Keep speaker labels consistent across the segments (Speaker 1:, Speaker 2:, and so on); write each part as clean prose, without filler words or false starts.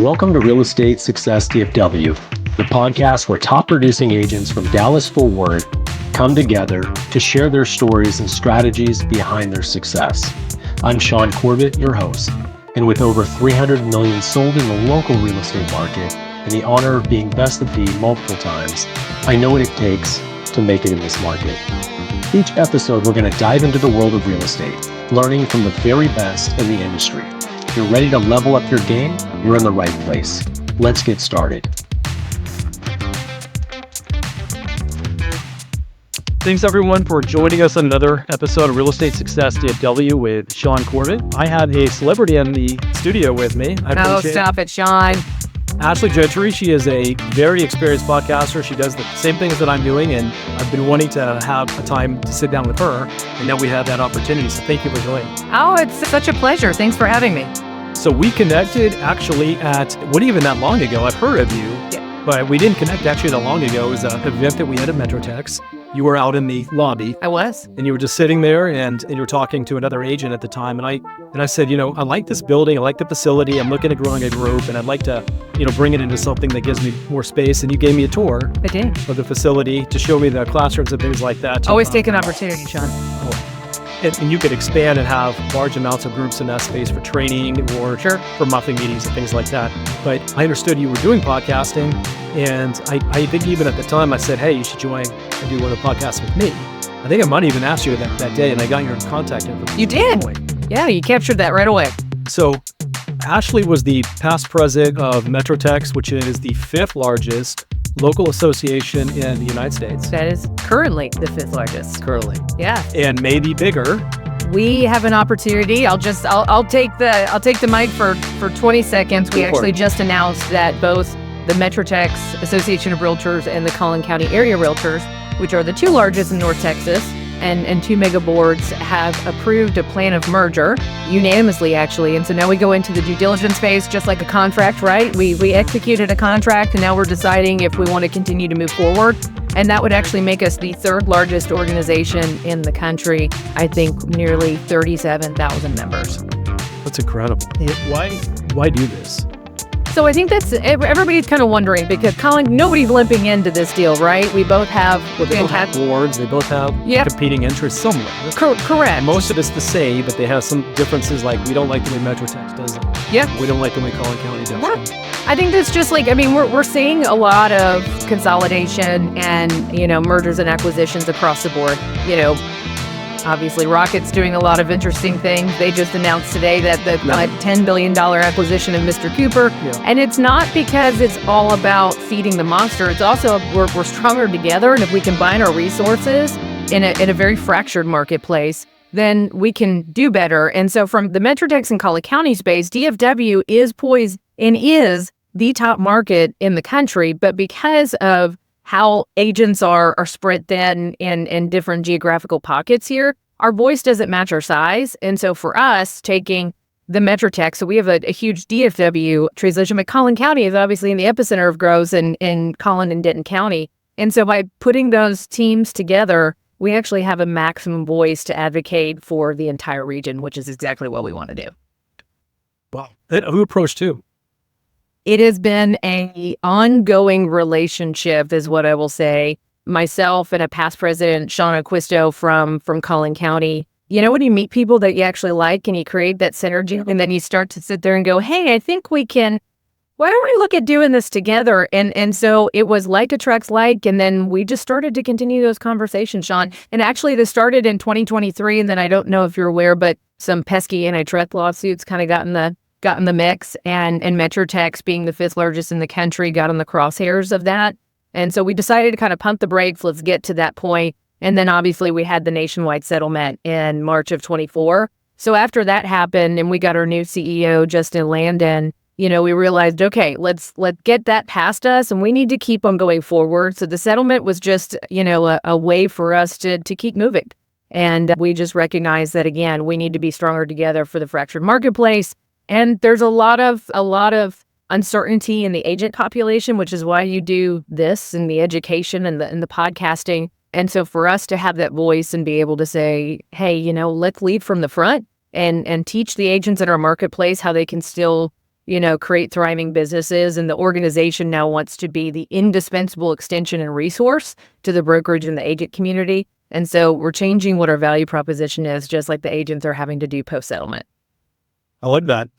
Speaker 1: Welcome to Real Estate Success DFW, the podcast where top producing agents from Dallas-Fort Worth come together to share their stories and strategies behind their success. I'm Shaune Corbett, your host, and with over 300 million sold in the local real estate market and the honor of being best of B multiple times, I know what it takes to make it in this market. Each episode, we're going to dive into the world of real estate, learning from the very best in the industry. If you're ready to level up your game, you're in the right place. Let's get started.
Speaker 2: Thanks everyone for joining us on another episode of Real Estate Success DFW with Shaune Corbett. I had a celebrity in the studio with me.
Speaker 3: Stop it, Shaune.
Speaker 2: Ashley Gentry. She is a very experienced podcaster. She does the same things that I'm doing, and I've been wanting to have a time to sit down with her, and now we have that opportunity, so thank you for joining.
Speaker 3: Oh, it's such a pleasure. Thanks for having me.
Speaker 2: So we connected actually at, what even that long ago, I've heard of you, but we didn't connect actually that long ago. It was an event that we had at MetroTex. You were out in the lobby.
Speaker 3: I was.
Speaker 2: And you were just sitting there and you were talking to another agent at the time. And I said, I like this building. I like the facility. I'm looking at growing a group and I'd like to, bring it into something that gives me more space. And you gave me a tour.
Speaker 3: I did.
Speaker 2: Of the facility to show me the classrooms and things like that.
Speaker 3: Always take an opportunity, Shaune.
Speaker 2: And you could expand and have large amounts of groups in that space for training or for monthly meetings and things like that. But I understood you were doing podcasting. And I think even at the time I said, hey, you should join and do one of the podcasts with me. I think I might even asked you that day, and I got your contact info.
Speaker 3: You did? Yeah, you captured that right away.
Speaker 2: So Ashley was the past president of MetroTex, which is the 5th largest local association in the United States.
Speaker 3: That is currently the 5th largest.
Speaker 2: Currently.
Speaker 3: Yeah.
Speaker 2: And maybe bigger.
Speaker 3: We have an opportunity. I'll take the mic for 20 seconds. We actually just announced that both the MetroTex Association of Realtors and the Collin County Area Realtors, which are the 2 largest in North Texas, and 2 mega boards, have approved a plan of merger unanimously, actually. And so now we go into the due diligence phase, just like a contract, right? We executed a contract, and now we're deciding if we want to continue to move forward. And that would actually make us the 3rd largest organization in the country. I think nearly 37,000 members.
Speaker 2: That's incredible. Why do this?
Speaker 3: So I think that's, everybody's kind of wondering, because Collin, nobody's limping into this deal, right? We both have
Speaker 2: boards, they both have competing interests somewhere.
Speaker 3: Correct.
Speaker 2: Most of it's the same, but they have some differences, like we don't like the way MetroTex does it.
Speaker 3: Yeah.
Speaker 2: We don't like the way Collin County does it.
Speaker 3: I think that's just we're seeing a lot of consolidation and, mergers and acquisitions across the board. Obviously, Rocket's doing a lot of interesting things. They just announced today that the $10 billion acquisition of Mr. Cooper. Yeah. And it's not because it's all about feeding the monster. It's also we're stronger together. And if we combine our resources in a very fractured marketplace, then we can do better. And so from the MetroTex and Collin County space, DFW is poised and is the top market in the country. But because of how agents are spread thin in different geographical pockets here, our voice doesn't match our size. And so for us, taking the MetroTex, so we have a huge DFW transition, but Collin County is obviously in the epicenter of growth in Collin and Denton County. And so by putting those teams together, we actually have a maximum voice to advocate for the entire region, which is exactly what we want to do.
Speaker 2: Wow. Who approached who?
Speaker 3: It has been an ongoing relationship, is what I will say. Myself and a past president, Shaune from Collin County. When you meet people that you actually like and you create that synergy, and then you start to sit there and go, hey, I think why don't we look at doing this together? And so it was like attracts like, and then we just started to continue those conversations, Shaune. And actually this started in 2023, and then I don't know if you're aware, but some pesky antitrust lawsuits kind of got in the mix, and MetroTex, being the 5th largest in the country, got in the crosshairs of that. And so we decided to kind of pump the brakes. Let's get to that point. And then obviously we had the nationwide settlement in March of 24. So after that happened and we got our new CEO, Justin Landon, we realized, okay, let's get that past us, and we need to keep on going forward. So the settlement was just, a way for us to keep moving. And we just recognized that, again, we need to be stronger together for the fractured marketplace. And there's a lot of uncertainty in the agent population, which is why you do this and the education and the podcasting. And so for us to have that voice and be able to say, hey, let's lead from the front and teach the agents in our marketplace how they can still create thriving businesses. And the organization now wants to be the indispensable extension and resource to the brokerage and the agent community. And so we're changing what our value proposition is, just like the agents are having to do post-settlement.
Speaker 2: I like that.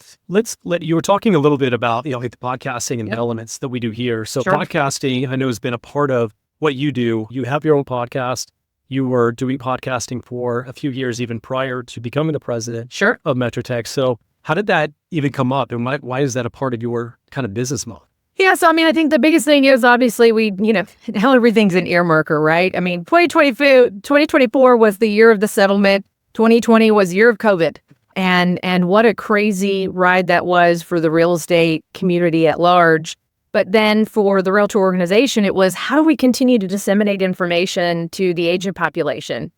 Speaker 2: You were talking a little bit about, like the podcasting and the elements that we do here. So
Speaker 3: Sure.
Speaker 2: Podcasting, I know, has been a part of what you do. You have your own podcast. You were doing podcasting for a few years, even prior to becoming the president
Speaker 3: Sure.
Speaker 2: of MetroTex. So how did that even come up? And why is that a part of your kind of business model?
Speaker 3: Yeah, so I think the biggest thing is obviously now everything's an earmarker, right? 2024 was the year of the settlement. 2020 was year of COVID. And what a crazy ride that was for the real estate community at large. But then for the Realtor organization, it was, how do we continue to disseminate information to the agent population?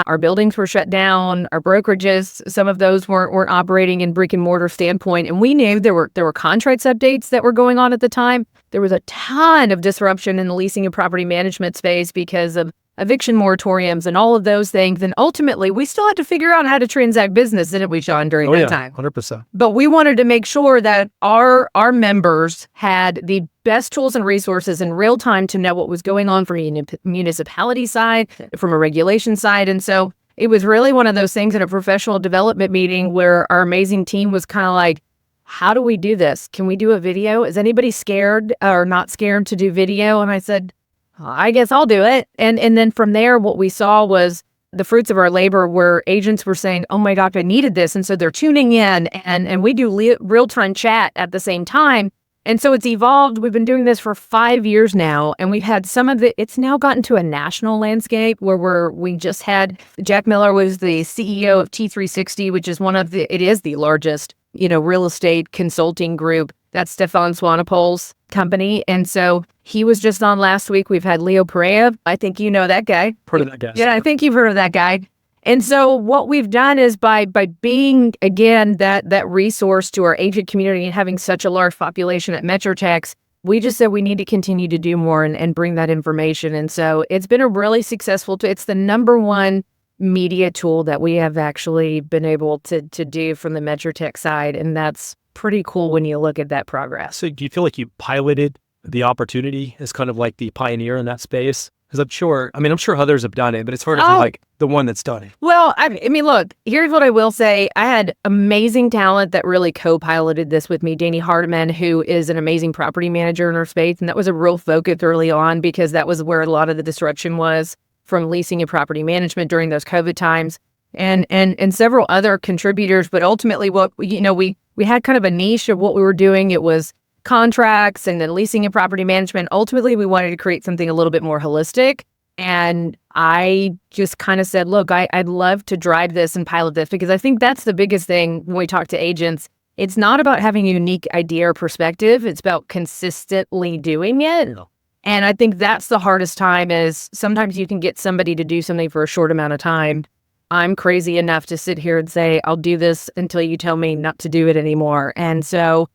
Speaker 3: Our buildings were shut down, our brokerages, some of those weren't operating in brick and mortar standpoint. And we knew there were contracts updates that were going on at the time. There was a ton of disruption in the leasing and property management space because of eviction moratoriums and all of those things. And ultimately, we still had to figure out how to transact business, didn't we, Shaune, during that time?
Speaker 2: 100%.
Speaker 3: But we wanted to make sure that our members had the best tools and resources in real time to know what was going on from a municipality side, from a regulation side. And so it was really one of those things in a professional development meeting where our amazing team was kind of like, how do we do this? Can we do a video? Is anybody scared or not scared to do video? And I said, I guess I'll do it. And then from there, what we saw was the fruits of our labor, where agents were saying, oh my gosh, I needed this. And so they're tuning in, and we do real-time chat at the same time. And so it's evolved. We've been doing this for 5 years now, and we've had it's now gotten to a national landscape where we just had, Jack Miller was the CEO of T360, which is it is the largest, real estate consulting group. That's Stefan Swanepoel's company. And so he was just on last week. We've had Leo Perea. I think you know that guy.
Speaker 2: Heard of that guy.
Speaker 3: Yeah, I think you've heard of that guy. And so what we've done is by being, again, that resource to our agent community and having such a large population at MetroTex, we just said we need to continue to do more and bring that information. And so it's been a really successful it's the number one media tool that we have actually been able to do from the MetroTex side. And that's pretty cool when you look at that progress.
Speaker 2: So do you feel like you piloted the opportunity as kind of like the pioneer in that space? Because I'm sure others have done it, but it's hard to be like the one that's done it.
Speaker 3: Well, look, here's what I will say. I had amazing talent that really co-piloted this with me. Danny Hardiman, who is an amazing property manager in our space. And that was a real focus early on because that was where a lot of the disruption was from leasing and property management during those COVID times, and several other contributors. But ultimately, what we had kind of a niche of what we were doing. It was contracts and then leasing and property management. Ultimately, we wanted to create something a little bit more holistic. And I just kind of said, look, I'd love to drive this and pilot this, because I think that's the biggest thing when we talk to agents. It's not about having a unique idea or perspective. It's about consistently doing it. And I think that's the hardest time, is sometimes you can get somebody to do something for a short amount of time. I'm crazy enough to sit here and say, I'll do this until you tell me not to do it anymore. And so,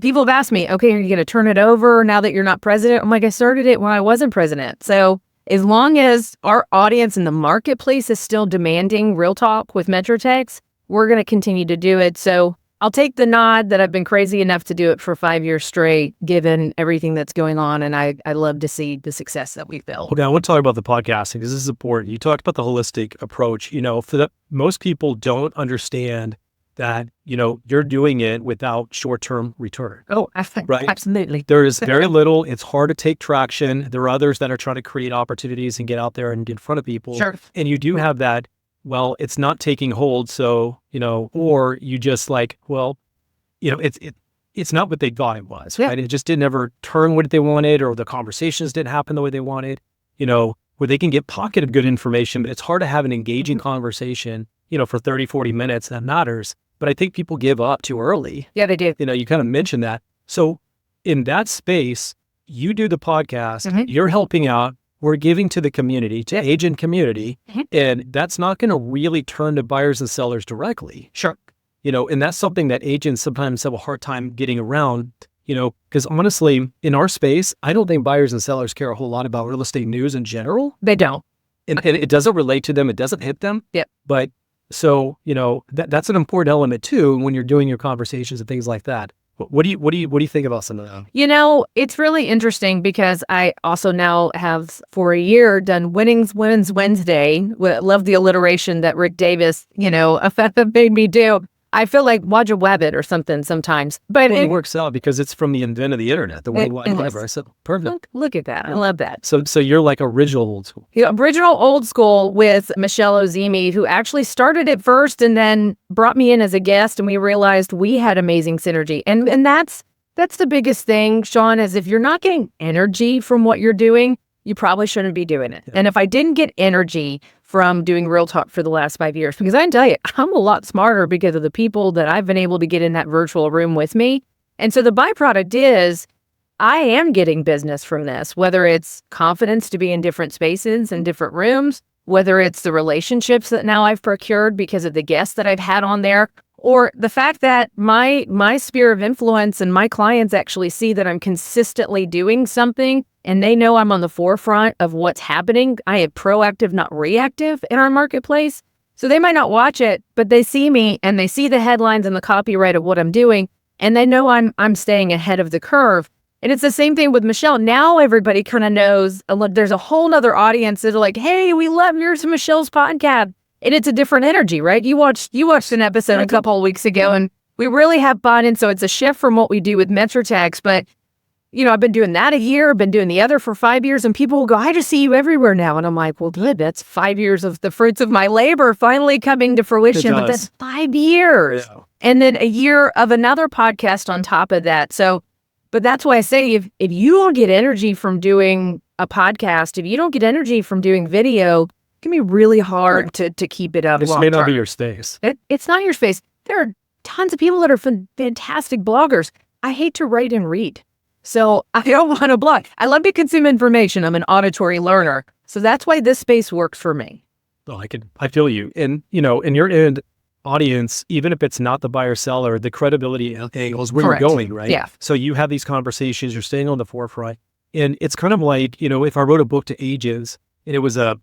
Speaker 3: people have asked me, okay, are you going to turn it over now that you're not president? I'm like, I started it when I wasn't president. So as long as our audience in the marketplace is still demanding real talk with MetroTex, we're going to continue to do it. So I'll take the nod that I've been crazy enough to do it for 5 years straight, given everything that's going on. And I love to see the success that we've built.
Speaker 2: Okay, I want to talk about the podcasting because this is important. You talked about the holistic approach. Most people don't understand that, you're doing it without short-term return.
Speaker 3: Oh,
Speaker 2: right?
Speaker 3: Absolutely.
Speaker 2: There is very little. It's hard to take traction. There are others that are trying to create opportunities and get out there and get in front of people.
Speaker 3: Sure.
Speaker 2: And you do have that, well, it's not taking hold. So, or you just like, well, it's not what they thought it was, right? It just didn't ever turn what they wanted, or the conversations didn't happen the way they wanted, where they can get pocket of good information, but it's hard to have an engaging conversation, for 30, 40 minutes that matters. But I think people give up too early.
Speaker 3: Yeah, they do.
Speaker 2: You kind of mentioned that. So in that space, you do the podcast, you're helping out, we're giving to the community, to agent community, and that's not going to really turn to buyers and sellers directly.
Speaker 3: Sure.
Speaker 2: And that's something that agents sometimes have a hard time getting around, because honestly, in our space, I don't think buyers and sellers care a whole lot about real estate news in general.
Speaker 3: They don't.
Speaker 2: And it doesn't relate to them. It doesn't hit them.
Speaker 3: Yep.
Speaker 2: But so, that's an important element too, when you're doing your conversations and things like that. What do you think about some of that?
Speaker 3: It's really interesting because I also now have for a year done Winnings Wednesday. Love the alliteration that Rick Davis, made me do. I feel like Waja Wabbit or something sometimes. But
Speaker 2: it works out because it's from the invent of the internet, the World Wide Web. I said, perfect.
Speaker 3: Look at that. I love that.
Speaker 2: So you're like original old school.
Speaker 3: Original old school with Michelle Ozimi, who actually started it first and then brought me in as a guest, and we realized we had amazing synergy. And that's the biggest thing, Shaune, is if you're not getting energy from what you're doing, you probably shouldn't be doing it. Yeah. And if I didn't get energy from doing Real Talk for the last 5 years, because I can tell you, I'm a lot smarter because of the people that I've been able to get in that virtual room with me. And so the byproduct is I am getting business from this, whether it's confidence to be in different spaces and different rooms, whether it's the relationships that now I've procured because of the guests that I've had on there, or the fact that my sphere of influence and my clients actually see that I'm consistently doing something and they know I'm on the forefront of what's happening. I am proactive, not reactive in our marketplace. So they might not watch it, but they see me and they see the headlines and the copyright of what I'm doing, and they know I'm staying ahead of the curve. And it's the same thing with Michelle. Now everybody kind of knows there's a whole nother audience that are like, hey, we love yours and Michelle's podcast. And it's a different energy, right? You watched an episode a couple of weeks ago, and we really have fun. And so it's a shift from what we do with MetroTex. But, I've been doing that a year, I've been doing the other for 5 years, and people will go, I just see you everywhere now. And I'm like, well, good. That's 5 years of the fruits of my labor finally coming to fruition. But that's 5 years. Yeah. And then a year of another podcast on top of that. So, but that's why I say if you don't get energy from doing a podcast, if you don't get energy from doing video, it can be really hard to keep it up.
Speaker 2: This may not be your space.
Speaker 3: It's not your space. There are tons of people that are fantastic bloggers. I hate to write and read. So I don't want to blog. I love to consume information. I'm an auditory learner. So that's why this space works for me.
Speaker 2: Oh, I feel you. And, in your end audience, even if it's not the buyer seller, the credibility angle is where
Speaker 3: Correct.
Speaker 2: You're going, right?
Speaker 3: Yeah.
Speaker 2: So you have these conversations, you're staying on the forefront. And it's kind of like, if I wrote a book to agents and it was a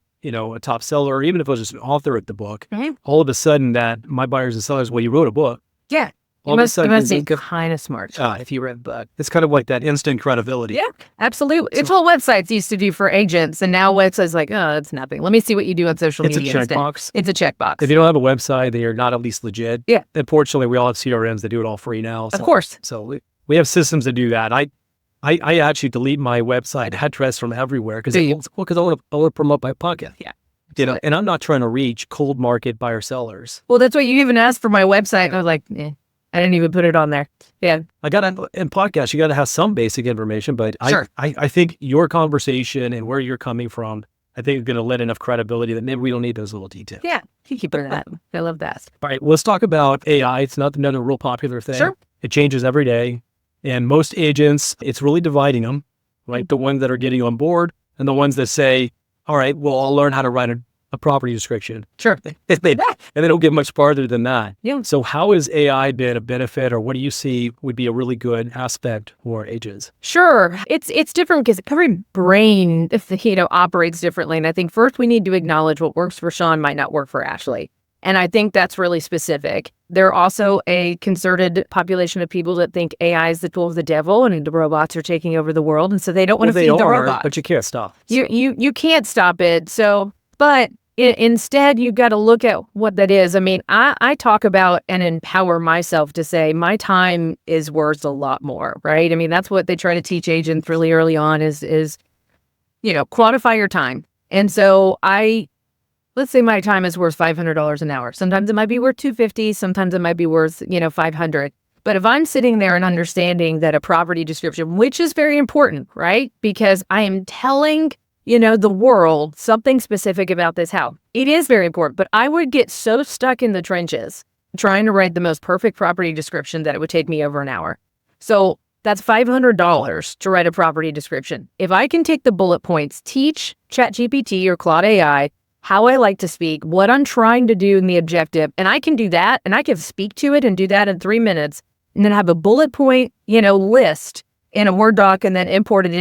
Speaker 2: top seller, or even if it was just an author of the book,
Speaker 3: mm-hmm.
Speaker 2: all of a sudden that my buyers and sellers, well, you wrote a book.
Speaker 3: Yeah.
Speaker 2: You must
Speaker 3: be kind of smart if you read the book.
Speaker 2: It's kind of like that instant credibility.
Speaker 3: Yeah, absolutely. It's what websites used to do for agents, and now websites like, oh, it's nothing. Let me see what you do on social media.
Speaker 2: It's a checkbox.
Speaker 3: It's a checkbox.
Speaker 2: If you don't have a website, then you're not at least legit.
Speaker 3: Yeah.
Speaker 2: Unfortunately, we all have CRMs that do it all free now.
Speaker 3: Of course.
Speaker 2: So we have systems that do that. I actually delete my website address from everywhere because I want to promote my podcast.
Speaker 3: Yeah.
Speaker 2: And I'm not trying to reach cold market buyer sellers.
Speaker 3: Well, that's what you even asked for my website. And I was like, I didn't even put it on there. Yeah.
Speaker 2: In podcasts, you got to have some basic information, but
Speaker 3: sure.
Speaker 2: I think your conversation and where you're coming from, I think is going to lend enough credibility that maybe we don't need those little details.
Speaker 3: Yeah. You keep it that. I love that.
Speaker 2: All right. Let's talk about AI. It's not another real popular thing.
Speaker 3: Sure.
Speaker 2: It changes every day. And most agents, it's really dividing them, right? The ones that are getting on board and the ones that say, all right, well, I'll learn how to write a property description.
Speaker 3: Sure.
Speaker 2: And they don't get much farther than that.
Speaker 3: Yeah.
Speaker 2: So how has AI been a benefit, or what do you see would be a really good aspect for agents?
Speaker 3: Sure. It's different because every brain, operates differently. And I think first we need to acknowledge what works for Shaune might not work for Ashley. And I think that's really specific. There are also a concerted population of people that think AI is the tool of the devil and the robots are taking over the world. And so they don't want to feed the robots.
Speaker 2: But you can't stop.
Speaker 3: You can't stop it. So, but instead, you've got to look at what that is. I mean, I talk about and empower myself to say my time is worth a lot more, right? I mean, that's what they try to teach agents really early on is quantify your time. And so let's say my time is worth $500 an hour. Sometimes it might be worth $250. Sometimes it might be worth, $500. But if I'm sitting there and understanding that a property description, which is very important, right? Because I am telling the world something specific about this house. It is very important, but I would get so stuck in the trenches trying to write the most perfect property description that it would take me over an hour. So that's $500 to write a property description. If I can take the bullet points, teach ChatGPT or Claude AI how I like to speak, what I'm trying to do in the objective, and I can do that, and I can speak to it and do that in 3 minutes, and then have a bullet point, list in a Word doc and then import it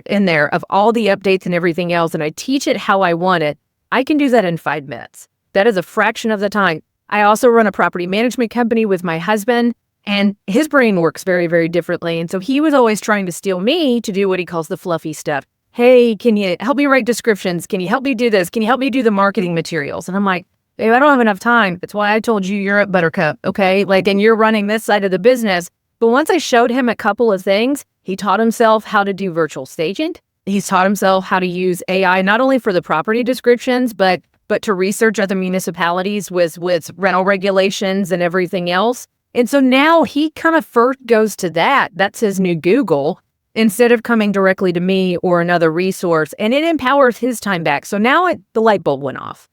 Speaker 3: in there of all the updates and everything else, and I teach it how I want it, I can do that in 5 minutes. That is a fraction of the time. I also run a property management company with my husband, And his brain works very, very differently. And so he was always trying to steal me to do what he calls the fluffy stuff. Hey, can you help me write descriptions? Can you help me do this? Can you help me do the marketing materials? And I'm like, babe, I don't have enough time. That's why I told you you're at Buttercup, okay? Like, and you're running this side of the business. But once I showed him a couple of things, he taught himself how to do virtual staging. He's taught himself how to use AI, not only for the property descriptions, but to research other municipalities with rental regulations and everything else. And so now he kind of first goes to that. That's his new Google, instead of coming directly to me or another resource. And it empowers his time back. So now the light bulb went off.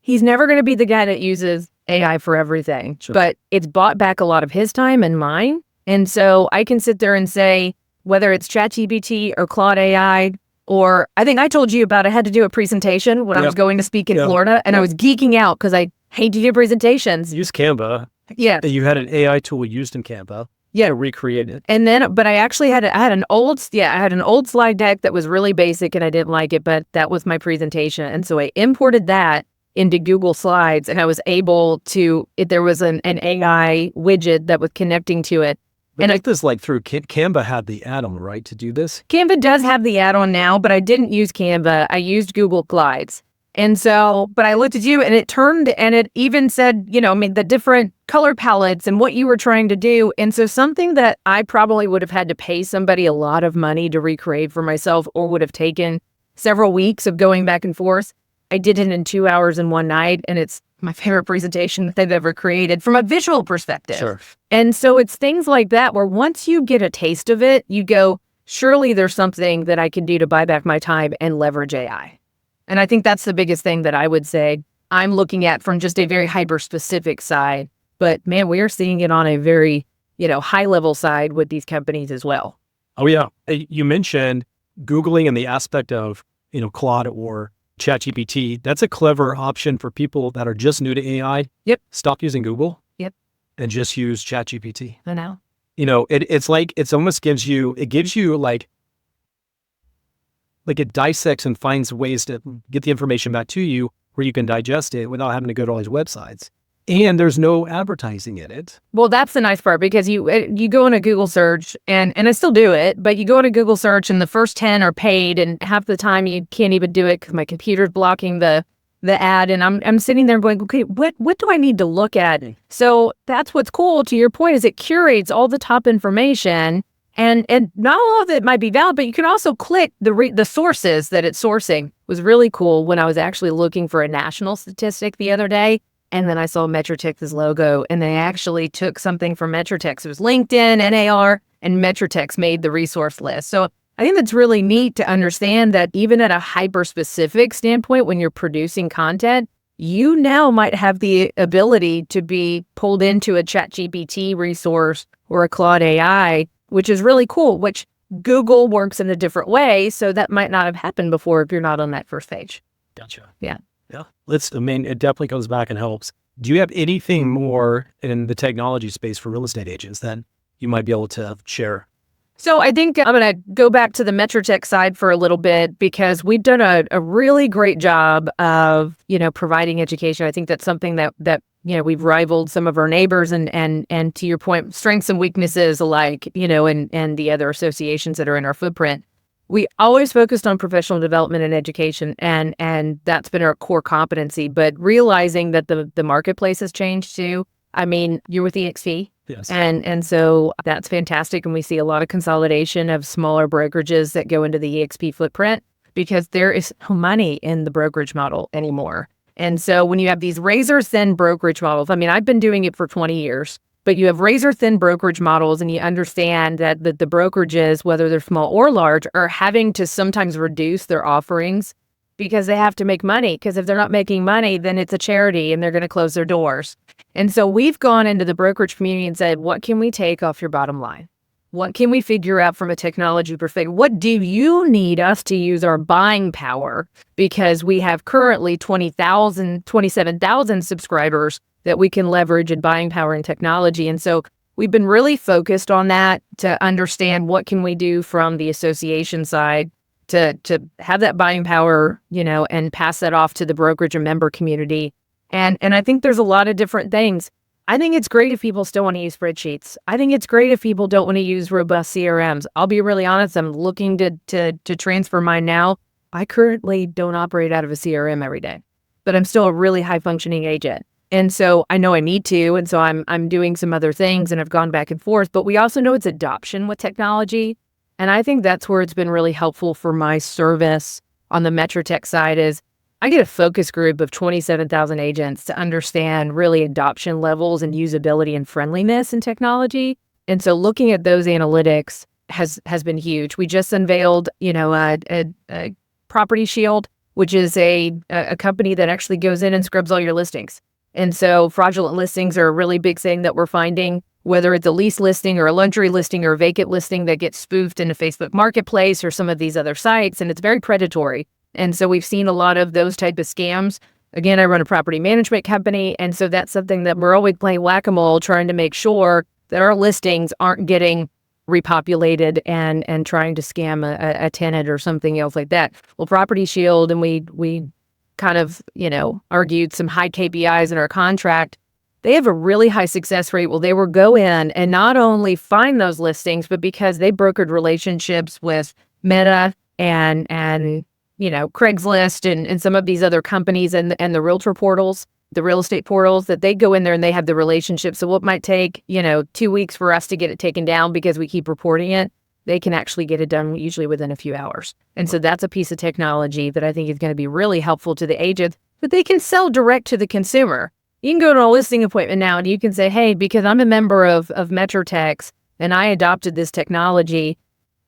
Speaker 3: He's never going to be the guy that uses AI for everything,
Speaker 2: Sure.
Speaker 3: but it's bought back a lot of his time and mine. And so I can sit there and say, whether it's ChatGPT or Claude AI, or I think I told you about I had to do a presentation when I was going to speak in Florida, and I was geeking out because I hate to do presentations.
Speaker 2: Use Canva.
Speaker 3: Yeah.
Speaker 2: You had an AI tool used in Canva.
Speaker 3: Yeah.
Speaker 2: To recreate it.
Speaker 3: And then, but I actually had an old slide deck that was really basic and I didn't like it, but that was my presentation. And so I imported that into Google Slides, and I was able to, there was an AI widget that was connecting to it.
Speaker 2: But and this like through Canva had the add-on, right, to do this?
Speaker 3: Canva does have the add-on now, but I didn't use Canva. I used Google Slides. And so, but I looked at you and it turned and it even said, the different color palettes and what you were trying to do. And so something that I probably would have had to pay somebody a lot of money to recreate for myself, or would have taken several weeks of going back and forth, I did it in 2 hours in one night. And it's my favorite presentation that they've ever created from a visual perspective.
Speaker 2: Sure.
Speaker 3: And so it's things like that where once you get a taste of it, you go, surely there's something that I can do to buy back my time and leverage AI. And I think that's the biggest thing that I would say I'm looking at from just a very hyper-specific side. But man, we are seeing it on a very, high-level side with these companies as well.
Speaker 2: Oh, yeah. You mentioned Googling and the aspect of, Claude or ChatGPT. That's a clever option for people that are just new to AI.
Speaker 3: Yep.
Speaker 2: Stop using Google.
Speaker 3: Yep.
Speaker 2: And just use ChatGPT.
Speaker 3: I know.
Speaker 2: It's like, it almost gives you like it dissects and finds ways to get the information back to you where you can digest it without having to go to all these websites. And there's no advertising in it.
Speaker 3: Well, that's the nice part, because you go in a Google search, and I still do it, but you go in a Google search and the first 10 are paid, and half the time you can't even do it because my computer's blocking the ad, and I'm sitting there going, okay, what do I need to look at? So that's what's cool, to your point, is it curates all the top information. And not all of it might be valid, but you can also click the sources that it's sourcing. It was really cool when I was actually looking for a national statistic the other day, and then I saw MetroTex's logo, and they actually took something from MetroTex. It was LinkedIn, NAR, and MetroTex made the resource list. So I think that's really neat to understand that even at a hyper-specific standpoint, when you're producing content, you now might have the ability to be pulled into a ChatGPT resource or a Claude AI, which is really cool, which Google works in a different way. So that might not have happened before if you're not on that first page.
Speaker 2: Gotcha.
Speaker 3: Yeah.
Speaker 2: Yeah. It definitely comes back and helps. Do you have anything more in the technology space for real estate agents that you might be able to share?
Speaker 3: So I think I'm going to go back to the MetroTex side for a little bit, because we've done a really great job of, providing education. I think that's something that we've rivaled some of our neighbors, and to your point, strengths and weaknesses alike, and the other associations that are in our footprint. We always focused on professional development and education, and that's been our core competency. But realizing that the marketplace has changed too. I mean, you're with EXP.
Speaker 2: Yes.
Speaker 3: And so that's fantastic. And we see a lot of consolidation of smaller brokerages that go into the EXP footprint, because there is no money in the brokerage model anymore. And so when you have these razor thin brokerage models, I mean, I've been doing it for 20 years, but you have razor thin brokerage models, and you understand that the brokerages, whether they're small or large, are having to sometimes reduce their offerings because they have to make money. Because if they're not making money, then it's a charity and they're going to close their doors. And so we've gone into the brokerage community and said, what can we take off your bottom line? What can we figure out from a technology perspective? What do you need us to use our buying power? Because we have currently 27,000 subscribers that we can leverage in buying power and technology. And so we've been really focused on that to understand what can we do from the association side to have that buying power, and pass that off to the brokerage and member community. And I think there's a lot of different things. I think it's great if people still want to use spreadsheets. I think it's great if people don't want to use robust CRMs. I'll be really honest. I'm looking to transfer mine now. I currently don't operate out of a CRM every day, but I'm still a really high functioning agent. And so I know I need to. And so I'm doing some other things and I've gone back and forth, but we also know it's adoption with technology. And I think that's where it's been really helpful for my service on the MetroTex side is I get a focus group of 27,000 agents to understand really adoption levels and usability and friendliness in technology. And so looking at those analytics has been huge. We just unveiled, a Property Shield, which is a company that actually goes in and scrubs all your listings. And so fraudulent listings are a really big thing that we're finding, whether it's a lease listing or a luxury listing or a vacant listing that gets spoofed into Facebook Marketplace or some of these other sites, and it's very predatory. And so we've seen a lot of those type of scams. Again, I run a property management company, and so that's something that we're always playing whack-a-mole, trying to make sure that our listings aren't getting repopulated and trying to scam a tenant or something else like that. Well, Property Shield, and we kind of, argued some high KPIs in our contract. They have a really high success rate. Well, they will go in and not only find those listings, but because they brokered relationships with Meta and Craigslist and some of these other companies and the realtor portals, the real estate portals, that they go in there and they have the relationship. So what might take, 2 weeks for us to get it taken down because we keep reporting it, they can actually get it done usually within a few hours. And so that's a piece of technology that I think is going to be really helpful to the agents, but they can sell direct to the consumer. You can go to a listing appointment now and you can say, hey, because I'm a member of MetroTex and I adopted this technology,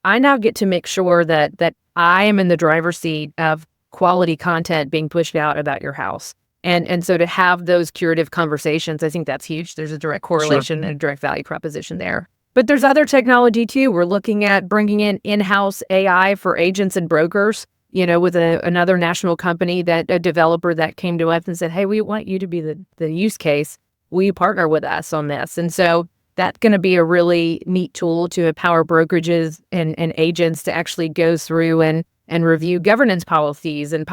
Speaker 3: I now get to make sure that I am in the driver's seat of quality content being pushed out about your house. And so to have those curative conversations, I think that's huge. There's a direct correlation and a direct value proposition there. But there's other technology too. We're looking at bringing in-house AI for agents and brokers, with another national company, that a developer that came to us and said, hey, we want you to be the use case. Will you partner with us on this? And so that's going to be a really neat tool to empower brokerages and agents to actually go through and review governance policies and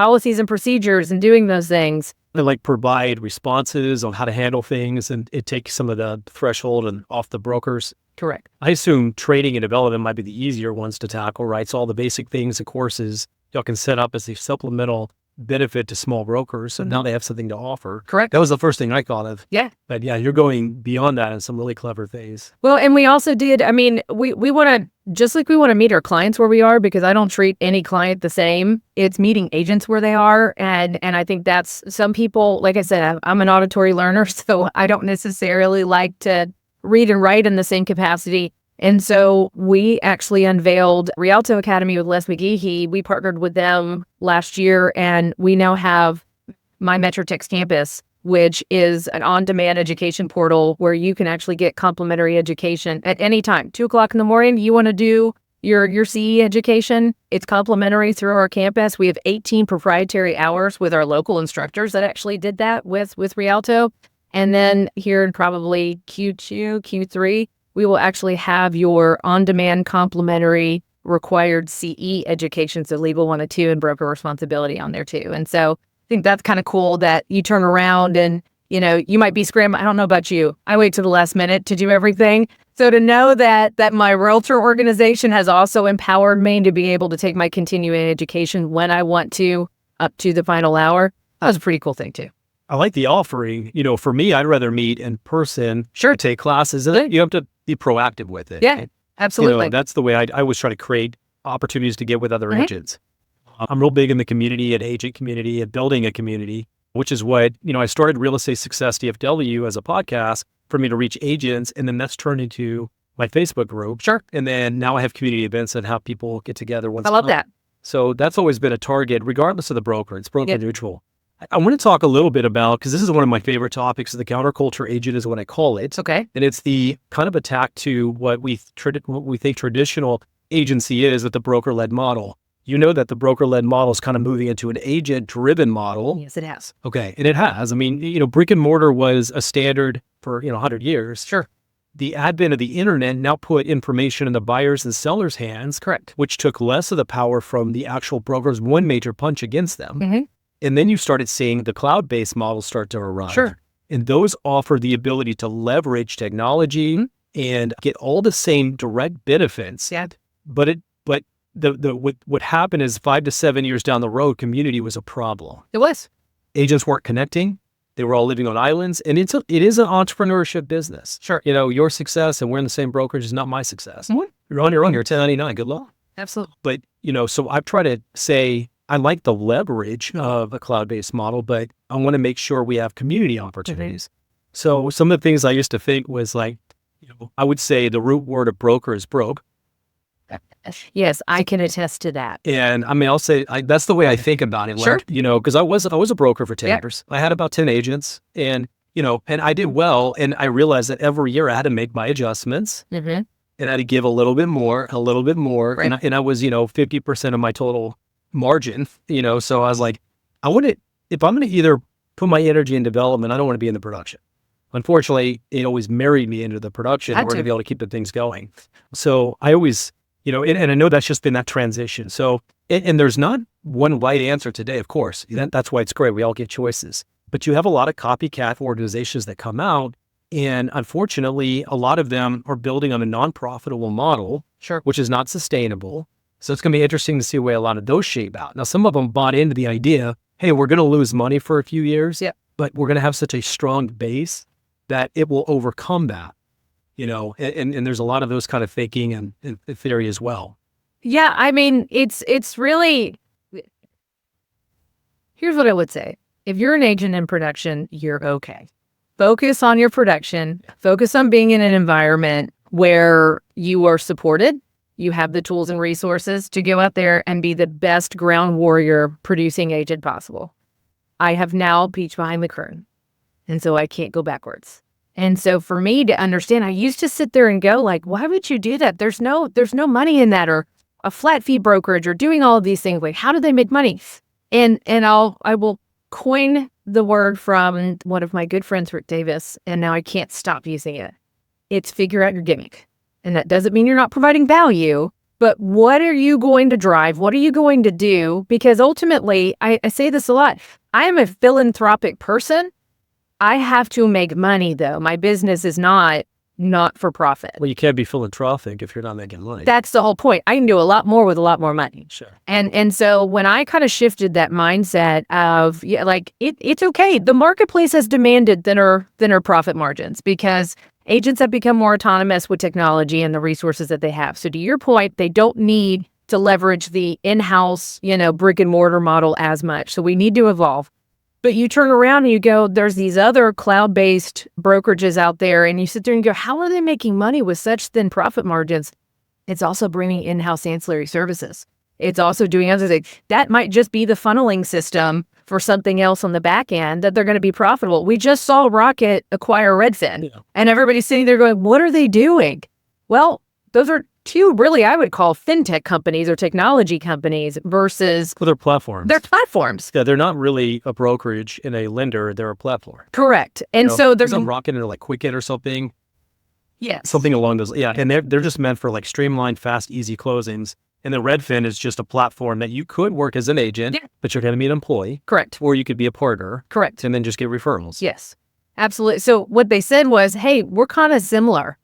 Speaker 3: procedures and doing those things.
Speaker 2: They provide responses on how to handle things, and it takes some of the threshold and off the brokers.
Speaker 3: Correct.
Speaker 2: I assume training and development might be the easier ones to tackle, right? So all the basic things, the courses, y'all can set up as a supplemental benefit to small brokers. So now they have something to offer.
Speaker 3: Correct.
Speaker 2: That was the first thing I thought of.
Speaker 3: Yeah.
Speaker 2: But yeah, you're going beyond that in some really clever things.
Speaker 3: Well, and we also did, we want to, just like we want to meet our clients where we are, because I don't treat any client the same. It's meeting agents where they are. And I think that's, some people, like I said, I'm an auditory learner, so I don't necessarily like to read and write in the same capacity. And so we actually unveiled Rialto Academy with Les McGehee. We partnered with them last year, and we now have My MetroTex Campus, which is an on-demand education portal where you can actually get complimentary education at any time. 2:00 in the morning, you want to do your CE education, it's complimentary through our campus. We have 18 proprietary hours with our local instructors that actually did that with Rialto. And then here in probably Q2, Q3, we will actually have your on-demand complimentary required CE education, so Legal 102 and broker responsibility on there too. And so I think that's kind of cool that you turn around and, you might be scrambling. I don't know about you. I wait to the last minute to do everything. So to know that my realtor organization has also empowered me to be able to take my continuing education when I want to, up to the final hour, that was a pretty cool thing too.
Speaker 2: I like the offering. For me, I'd rather meet in person,
Speaker 3: Sure,
Speaker 2: take classes, and then you have to be proactive with it.
Speaker 3: Yeah, absolutely.
Speaker 2: That's the way I always try to create opportunities to get with other agents. I'm real big in the community, and agent community, and building a community, which is what, I started Real Estate Success DFW as a podcast for me to reach agents. And then that's turned into my Facebook group.
Speaker 3: Sure.
Speaker 2: And then now I have community events that have people get together once
Speaker 3: I love that.
Speaker 2: So that's always been a target, regardless of the broker. It's broker neutral. I want to talk a little bit about, because this is one of my favorite topics, the counterculture agent is what I call it.
Speaker 3: Okay.
Speaker 2: And it's the kind of attack to what we think traditional agency is with the broker-led model. You know that the broker-led model is kind of moving into an agent-driven model.
Speaker 3: Yes, it has.
Speaker 2: Okay, and it has. Brick and mortar was a standard for, 100 years.
Speaker 3: Sure.
Speaker 2: The advent of the internet now put information in the buyers and sellers' hands.
Speaker 3: Correct.
Speaker 2: Which took less of the power from the actual brokers, one major punch against them.
Speaker 3: Mm-hmm.
Speaker 2: And then you started seeing the cloud-based models start to arrive.
Speaker 3: Sure.
Speaker 2: And those offer the ability to leverage technology and get all the same direct benefits.
Speaker 3: Yeah.
Speaker 2: But what happened is 5 to 7 years down the road, community was a problem.
Speaker 3: It was.
Speaker 2: Agents weren't connecting. They were all living on islands, and it is an entrepreneurship business.
Speaker 3: Sure.
Speaker 2: Your success and we're in the same brokerage is not my success.
Speaker 3: Mhm.
Speaker 2: You're on your own. You're 1099. Good luck.
Speaker 3: Absolutely.
Speaker 2: But, so I've tried to say, I like the leverage of a cloud-based model, but I want to make sure we have community opportunities. So some of the things I used to think was like, I would say the root word of broker is broke.
Speaker 3: Yes, I can attest to that.
Speaker 2: And I mean, I'll say that's the way I think about it.
Speaker 3: Sure.
Speaker 2: Like, because I was a broker for 10 years. I had about 10 agents, and and I did well. And I realized that every year I had to make my adjustments, and I had to give a little bit more,
Speaker 3: Right.
Speaker 2: and I was 50% of my total margin. So I was like, if I'm going to either put my energy in development, I don't want to be in the production. Unfortunately, it always married me into the production in order to be able to keep the things going. So I always. And I know that's just been that transition. So, and there's not one right answer today, of course. That's why it's great. We all get choices. But you have a lot of copycat organizations that come out. And unfortunately, a lot of them are building on a non-profitable model,
Speaker 3: Sure.
Speaker 2: which is not sustainable. So it's going to be interesting to see the way a lot of those shape out. Now, some of them bought into the idea, hey, we're going to lose money for a few years, but we're going to have such a strong base that it will overcome that. And there's a lot of those kind of thinking and theory as well.
Speaker 3: Yeah, I mean, it's really, here's what I would say. If you're an agent in production, you're okay. Focus on your production. Focus on being in an environment where you are supported. You have the tools and resources to go out there and be the best ground warrior producing agent possible. I have now peeked behind the curtain, and so I can't go backwards. And so for me to understand, I used to sit there and go like, why would you do that? There's no money in that, or a flat fee brokerage, or doing all of these things. Like, how do they make money? And I will coin the word from one of my good friends, Rick Davis, and now I can't stop using it. It's figure out your gimmick. And that doesn't mean you're not providing value, but what are you going to drive? What are you going to do? Because ultimately, I say this a lot, I am a philanthropic person. I have to make money, though. My business is not for profit.
Speaker 2: Well, you can't be philanthropic if you're not making money.
Speaker 3: That's the whole point. I can do a lot more with a lot more money.
Speaker 2: Sure.
Speaker 3: And so when I kind of shifted that mindset of, it's okay. The marketplace has demanded thinner profit margins because agents have become more autonomous with technology and the resources that they have. So to your point, they don't need to leverage the in-house, brick and mortar model as much. So we need to evolve. But you turn around and you go, there's these other cloud-based brokerages out there, and you sit there and go, how are they making money with such thin profit margins? It's also bringing in-house ancillary services. It's also doing other things. That might just be the funneling system for something else on the back end that they're going to be profitable. We just saw Rocket acquire Redfin, and everybody's sitting there going, what are they doing? Well, those are two really, I would call fintech companies or technology companies versus...
Speaker 2: Well, they're platforms.
Speaker 3: They're platforms.
Speaker 2: Yeah, they're not really a brokerage and a lender. They're a platform.
Speaker 3: Correct. And so there's...
Speaker 2: Some Rocket or like Quicket or something.
Speaker 3: Yes.
Speaker 2: Something along those... Yeah, and they're just meant for like streamlined, fast, easy closings. And the Redfin is just a platform that you could work as an agent, but you're going to be an employee.
Speaker 3: Correct.
Speaker 2: Or you could be a partner.
Speaker 3: Correct.
Speaker 2: And then just get referrals.
Speaker 3: Yes, absolutely. So what they said was, hey, we're kind of similar.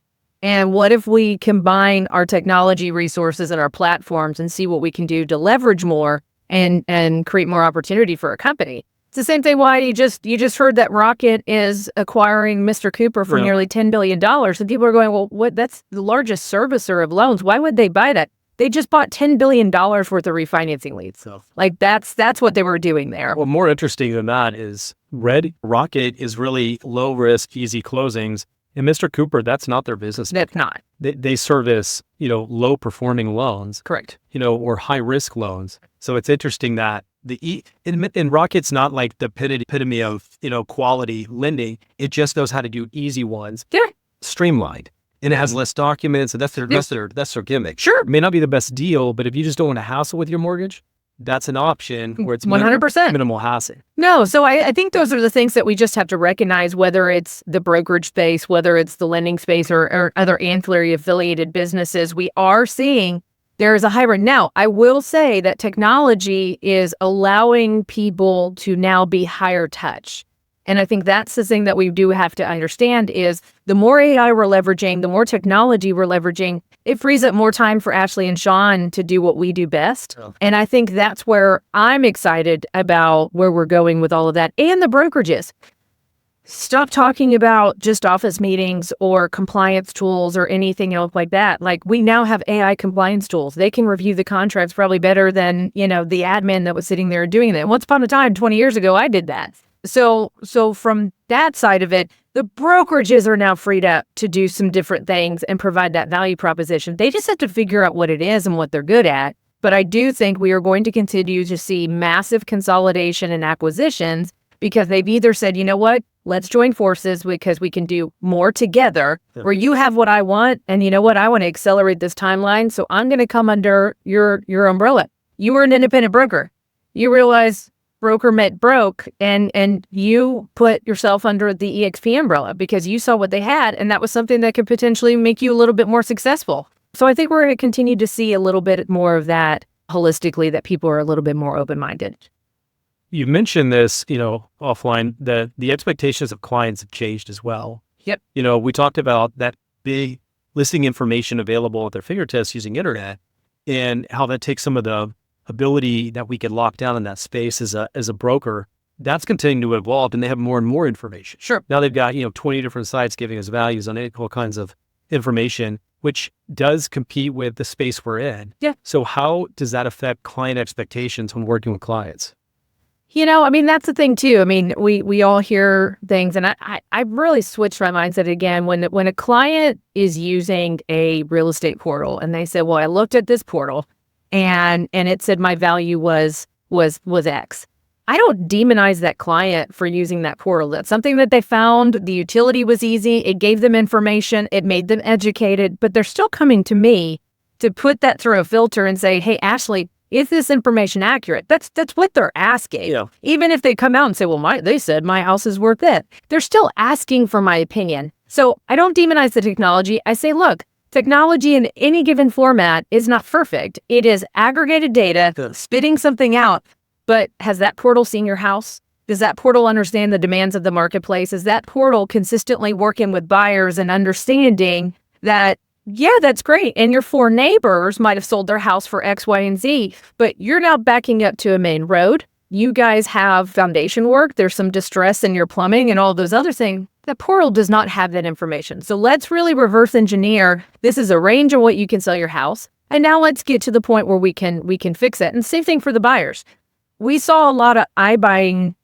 Speaker 3: And what if we combine our technology resources and our platforms and see what we can do to leverage more and create more opportunity for a company? It's the same thing why you just heard that Rocket is acquiring Mr. Cooper for nearly $10 billion. And people are going, well, what? That's the largest servicer of loans. Why would they buy that? They just bought $10 billion worth of refinancing leads. So, like that's what they were doing there.
Speaker 2: Well, more interesting than that is Rocket is really low risk, easy closings. And Mr. Cooper, that's not their business.
Speaker 3: That's not.
Speaker 2: They service, low performing loans.
Speaker 3: Correct.
Speaker 2: Or high risk loans. So it's interesting that and Rocket's not like the epitome of, quality lending. It just knows how to do easy ones.
Speaker 3: Yeah.
Speaker 2: Streamlined. And it has less documents, and that's their gimmick.
Speaker 3: Sure.
Speaker 2: It may not be the best deal, but if you just don't want to hassle with your mortgage, that's an option where it's
Speaker 3: 100%
Speaker 2: minimal hassle.
Speaker 3: No, so I think those are the things that we just have to recognize, whether it's the brokerage space, whether it's the lending space or other ancillary affiliated businesses. We are seeing there is a hybrid. Now, I will say that technology is allowing people to now be higher touch. And I think that's the thing that we do have to understand is the more AI we're leveraging, the more technology we're leveraging, it frees up more time for Ashley and Shaune to do what we do best. Oh. And I think that's where I'm excited about where we're going with all of that. And the brokerages. Stop talking about just office meetings or compliance tools or anything else like that. Like, we now have AI compliance tools. They can review the contracts probably better than, the admin that was sitting there doing that. Once upon a time, 20 years ago, I did that. So from that side of it, the brokerages are now freed up to do some different things and provide that value proposition. They just have to figure out what it is and what they're good at. But I do think we are going to continue to see massive consolidation and acquisitions because they've either said, you know what, let's join forces because we can do more together, where you have what I want, and you know what, I want to accelerate this timeline, so I'm going to come under your umbrella. You were an independent broker. You realize broker met broke, and you put yourself under the EXP umbrella because you saw what they had, and that was something that could potentially make you a little bit more successful. So I think we're going to continue to see a little bit more of that holistically, that people are a little bit more open-minded.
Speaker 2: You mentioned this, offline, that the expectations of clients have changed as well.
Speaker 3: Yep.
Speaker 2: We talked about that big listing information available at their fingertips using internet, and how that takes some of the ability that we could lock down in that space as a broker. That's continuing to evolve, and they have more and more information.
Speaker 3: Sure.
Speaker 2: Now they've got, 20 different sites giving us values on all kinds of information, which does compete with the space we're in.
Speaker 3: Yeah.
Speaker 2: So how does that affect client expectations when working with clients?
Speaker 3: That's the thing too. We all hear things, and I really switched my mindset again when a client is using a real estate portal and they say, well, I looked at this portal and it said my value was X. I don't demonize that client for using that portal. That's something that they found. The utility was easy. It gave them information. It made them educated, but they're still coming to me to put that through a filter and say, hey, Ashley, is this information accurate? That's what they're asking. Yeah. Even if they come out and say, well, they said my house is worth it. They're still asking for my opinion. So I don't demonize the technology. I say, look, technology in any given format is not perfect. It is aggregated data, spitting something out. But has that portal seen your house? Does that portal understand the demands of the marketplace? Is that portal consistently working with buyers and understanding that, yeah, that's great, and your 4 neighbors might have sold their house for X, Y, and Z, but you're now backing up to a main road. You guys have foundation work. There's some distress in your plumbing and all those other things. That portal does not have that information. So let's really reverse engineer. This is a range of what you can sell your house. And now let's get to the point where we can fix it. And same thing for the buyers. We saw a lot of iBuying,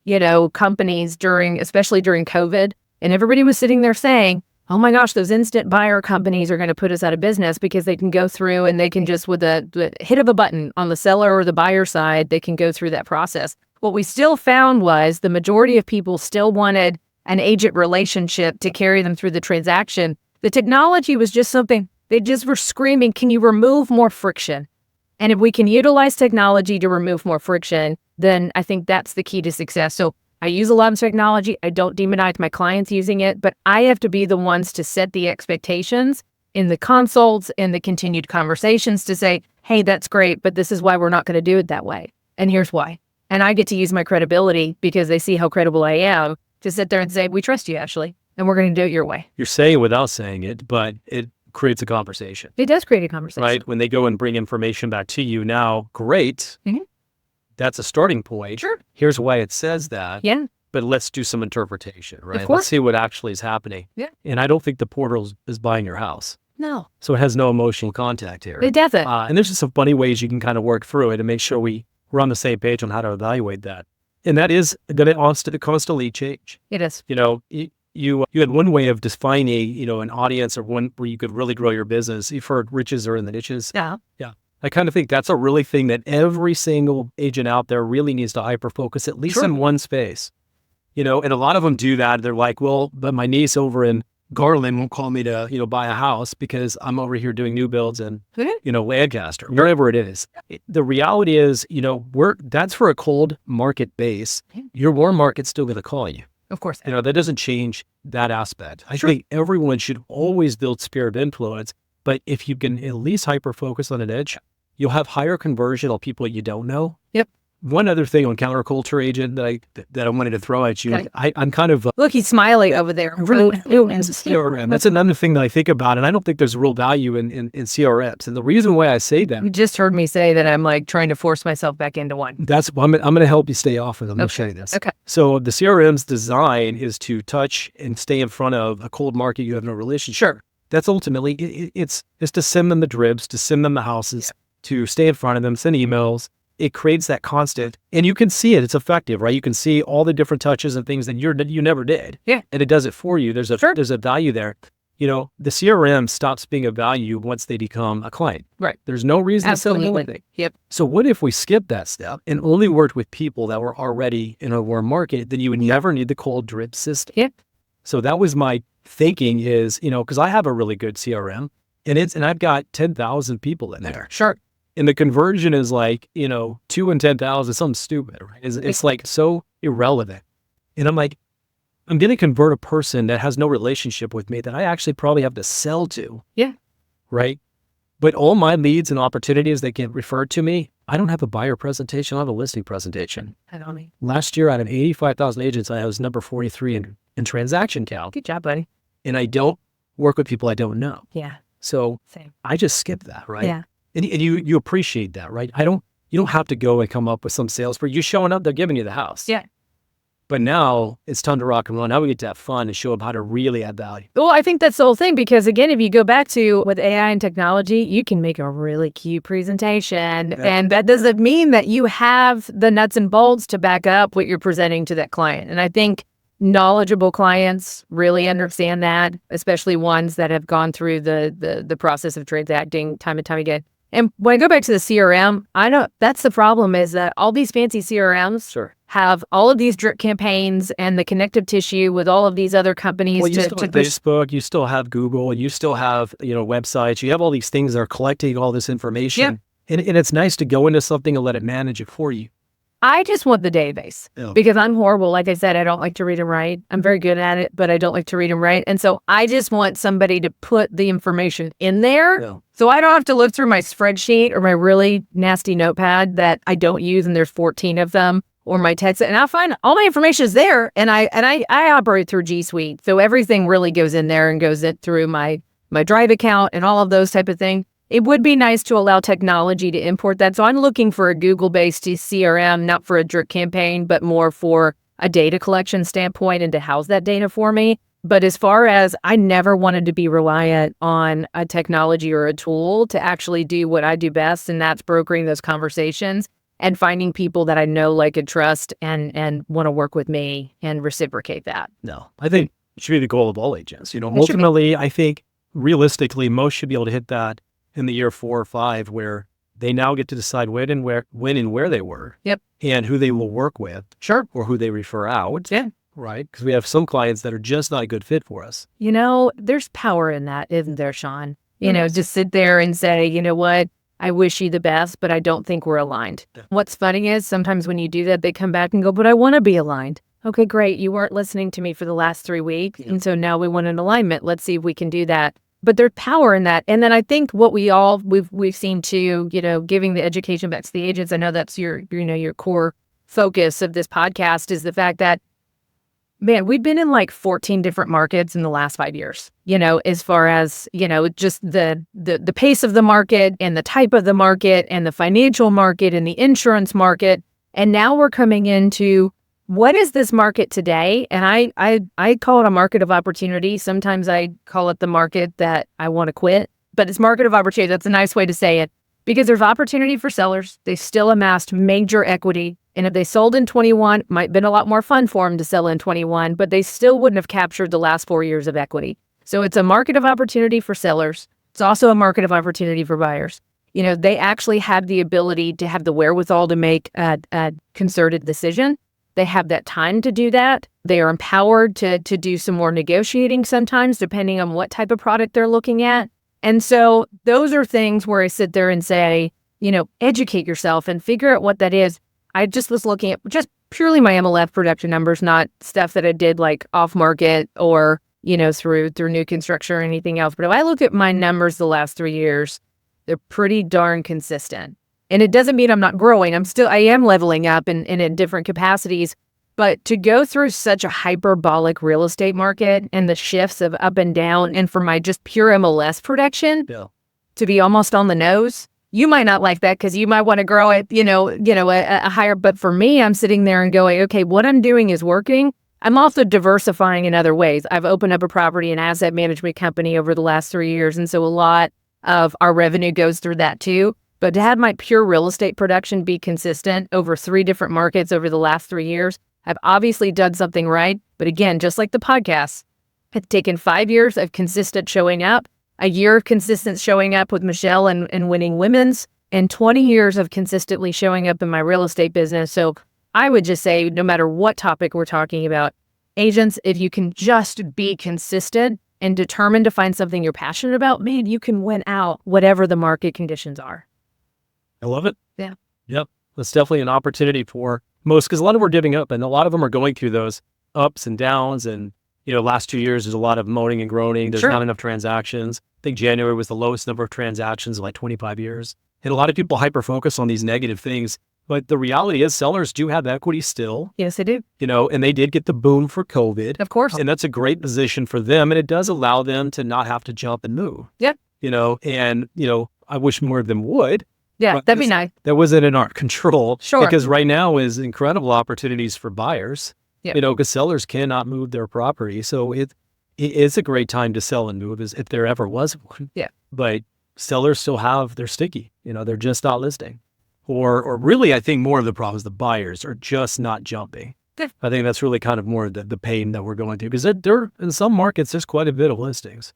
Speaker 3: companies especially during COVID, and everybody was sitting there saying, oh my gosh, those instant buyer companies are going to put us out of business because they can go through and they can just, with the hit of a button on the seller or the buyer side, they can go through that process. What we still found was the majority of people still wanted an agent relationship to carry them through the transaction. The technology was just something, they just were screaming, can you remove more friction? And if we can utilize technology to remove more friction, then I think that's the key to success. So I use a lot of technology. I don't demonize my clients using it, but I have to be the ones to set the expectations in the consults and the continued conversations to say, hey, that's great, but this is why we're not going to do it that way. And here's why. And I get to use my credibility because they see how credible I am to sit there and say, we trust you, Ashley, and we're going to do it your way.
Speaker 2: You're saying it without saying it, but it creates a conversation.
Speaker 3: It does create a conversation.
Speaker 2: Right? When they go and bring information back to you now, great. Mm-hmm. That's a starting point.
Speaker 3: Sure.
Speaker 2: Here's why it says that.
Speaker 3: Yeah.
Speaker 2: But let's do some interpretation, right?
Speaker 3: Of course.
Speaker 2: Let's see what actually is happening.
Speaker 3: Yeah.
Speaker 2: And I don't think the portal is buying your house.
Speaker 3: No.
Speaker 2: So it has no emotional contact here.
Speaker 3: It doesn't.
Speaker 2: And there's just some funny ways you can kind of work through it and make sure we're on the same page on how to evaluate that. And that is going to constantly change.
Speaker 3: It is.
Speaker 2: You had one way of defining, an audience or one where you could really grow your business. You've heard riches are in the niches.
Speaker 3: Yeah.
Speaker 2: Yeah. I kind of think that's a really thing that every single agent out there really needs to hyper-focus, at least
Speaker 3: Sure.
Speaker 2: in one space. And a lot of them do that. They're like, well, but my niece over in Garland won't call me to, buy a house because I'm over here doing new builds in, Lancaster, wherever it is. The reality is, that's for a cold market base.
Speaker 3: Yeah.
Speaker 2: Your warm market's still going to call you.
Speaker 3: Of course.
Speaker 2: That doesn't change that aspect. I
Speaker 3: Sure.
Speaker 2: think everyone should always build sphere of influence. But if you can at least hyper-focus on an edge, you'll have higher conversion on people you don't know.
Speaker 3: Yep.
Speaker 2: One other thing on counterculture agent that I wanted to throw at you,
Speaker 3: Okay.
Speaker 2: I'm kind of
Speaker 3: Look, he's smiling over there.
Speaker 2: CRM. That's another thing that I think about, and I don't think there's real value in CRMs. And the reason why I say that,
Speaker 3: You just heard me say that I'm like trying to force myself back into one.
Speaker 2: I'm going to help you stay off of them. Let me show you this.
Speaker 3: Okay.
Speaker 2: So the CRM's design is to touch and stay in front of a cold market you have no relationship.
Speaker 3: Sure.
Speaker 2: That's ultimately it's to send them the dribs, to send them the houses, to stay in front of them, send emails. It creates that constant, and you can see it. It's effective, right? You can see all the different touches and things that you never did.
Speaker 3: Yeah.
Speaker 2: And it does it for you. There's
Speaker 3: Sure.
Speaker 2: a value there. The CRM stops being a value once they become a client.
Speaker 3: Right.
Speaker 2: There's no reason to sell
Speaker 3: Absolutely.
Speaker 2: anything.
Speaker 3: Yep.
Speaker 2: So what if we skipped that step and only worked with people that were already in a warm market? Then you would never need the cold drip system.
Speaker 3: Yep.
Speaker 2: So that was my thinking is, because I have a really good CRM and I've got 10,000 people in there.
Speaker 3: Sure.
Speaker 2: And the conversion is like, 2 in 10,000, something stupid, right? It's like so irrelevant. And I'm like, I'm going to convert a person that has no relationship with me that I actually probably have to sell to.
Speaker 3: Yeah.
Speaker 2: Right. But all my leads and opportunities that get referred to me, I don't have a buyer presentation. I have a listing presentation.
Speaker 3: I don't know.
Speaker 2: Last year out of 85,000 agents, I was number 43 in transaction count.
Speaker 3: Good job, buddy.
Speaker 2: And I don't work with people I don't know.
Speaker 3: Yeah.
Speaker 2: So
Speaker 3: Same.
Speaker 2: I just skip that, right?
Speaker 3: Yeah.
Speaker 2: And you appreciate that, right? You don't have to go and come up with some sales for you showing up, they're giving you the house.
Speaker 3: Yeah.
Speaker 2: But now it's time to rock and roll. Now we get to have fun and show them how to really add value.
Speaker 3: Well, I think that's the whole thing because again, if you go back to with AI and technology, you can make a really cute presentation.
Speaker 2: Yeah.
Speaker 3: And that doesn't mean that you have the nuts and bolts to back up what you're presenting to that client. And I think knowledgeable clients really understand that, especially ones that have gone through the process of transacting time and time again. And when I go back to the CRM, I know that's the problem is that all these fancy CRMs
Speaker 2: Sure.
Speaker 3: have all of these drip campaigns and the connective tissue with all of these other companies.
Speaker 2: Well, you still have Facebook, you still have Google, and you still have, websites. You have all these things that are collecting all this information. And it's nice to go into something and let it manage it for you.
Speaker 3: I just want the database because I'm horrible. Like I said, I don't like to read and write. I'm very good at it, but I don't like to read and write. And so I just want somebody to put the information in there.
Speaker 2: Yeah.
Speaker 3: So I don't have to look through my spreadsheet or my really nasty notepad that I don't use and there's 14 of them or my text. And I find all my information is there and I operate through G Suite. So everything really goes in there and goes in through my Drive account and all of those type of things. It would be nice to allow technology to import that. So I'm looking for a Google-based CRM, not for a drip campaign, but more for a data collection standpoint and to house that data for me. But as far as I never wanted to be reliant on a technology or a tool to actually do what I do best, and that's brokering those conversations and finding people that I know, like, and trust and want to work with me and reciprocate that.
Speaker 2: No, I think it should be the goal of all agents. Ultimately, I think realistically, most should be able to hit that in the year 4 or 5, where they now get to decide when and where they were.
Speaker 3: Yep.
Speaker 2: And who they will work with.
Speaker 3: Sure.
Speaker 2: Or who they refer out.
Speaker 3: Yeah.
Speaker 2: Right. Because we have some clients that are just not a good fit for us.
Speaker 3: There's power in that, isn't there, Shaune? Just sit there and say, you know what? I wish you the best, but I don't think we're aligned. Yeah. What's funny is sometimes when you do that, they come back and go, but I want to be aligned. Okay, great. You weren't listening to me for the last 3 weeks. Yeah. And so now we want an alignment. Let's see if we can do that. But there's power in that. And then I think what we've seen too, giving the education back to the agents. I know that's your core focus of this podcast is the fact that, man, we've been in like 14 different markets in the last 5 years, as far as, just the pace of the market and the type of the market and the financial market and the insurance market. And now we're coming into what is this market today? And I call it a market of opportunity. Sometimes I call it the market that I want to quit, but it's market of opportunity. That's a nice way to say it because there's opportunity for sellers. They still amassed major equity. And if they sold in 21, might have been a lot more fun for them to sell in 21, but they still wouldn't have captured the last 4 years of equity. So it's a market of opportunity for sellers. It's also a market of opportunity for buyers. They actually have the ability to have the wherewithal to make a concerted decision. They have that time to do that. They are empowered to do some more negotiating sometimes, depending on what type of product they're looking at. And so those are things where I sit there and say, educate yourself and figure out what that is. I just was looking at just purely my MLF production numbers, not stuff that I did like off market or, through new construction or anything else. But if I look at my numbers the last 3 years, they're pretty darn consistent. And it doesn't mean I'm not growing. I am leveling up in different capacities. But to go through such a hyperbolic real estate market and the shifts of up and down, and for my just pure MLS production to be almost on the nose, you might not like that because you might want to grow it, a higher. But for me, I'm sitting there and going, okay, what I'm doing is working. I'm also diversifying in other ways. I've opened up a property and asset management company over the last 3 years. And so a lot of our revenue goes through that too. But to have my pure real estate production be consistent over 3 different markets over the last 3 years, I've obviously done something right. But again, just like the podcast, it's taken 5 years of consistent showing up, a year of consistent showing up with Michelle and winning women's, and 20 years of consistently showing up in my real estate business. So I would just say, no matter what topic we're talking about, agents, if you can just be consistent and determined to find something you're passionate about, man, you can win out whatever the market conditions are.
Speaker 2: I love it.
Speaker 3: Yeah.
Speaker 2: Yep. That's definitely an opportunity for most, because a lot of them are giving up and a lot of them are going through those ups and downs. And, last 2 years, there's a lot of moaning and groaning. There's not enough transactions. I think January was the lowest number of transactions in like 25 years. And a lot of people hyper-focus on these negative things. But the reality is sellers do have equity still.
Speaker 3: Yes, they do.
Speaker 2: And they did get the boom for COVID.
Speaker 3: Of course.
Speaker 2: And that's a great position for them. And it does allow them to not have to jump and move.
Speaker 3: Yeah.
Speaker 2: I wish more of them would.
Speaker 3: Yeah, that'd be nice.
Speaker 2: That wasn't in our control.
Speaker 3: Sure.
Speaker 2: Because right now is incredible opportunities for buyers.
Speaker 3: Yeah.
Speaker 2: Because sellers cannot move their property. So it is a great time to sell and move, as if there ever was one.
Speaker 3: Yeah.
Speaker 2: But sellers still they're sticky. They're just not listing. Or really, I think more of the problem is the buyers are just not jumping.
Speaker 3: Yeah.
Speaker 2: I think that's really kind of more of the pain that we're going through, because there in some markets, there's quite a bit of listings.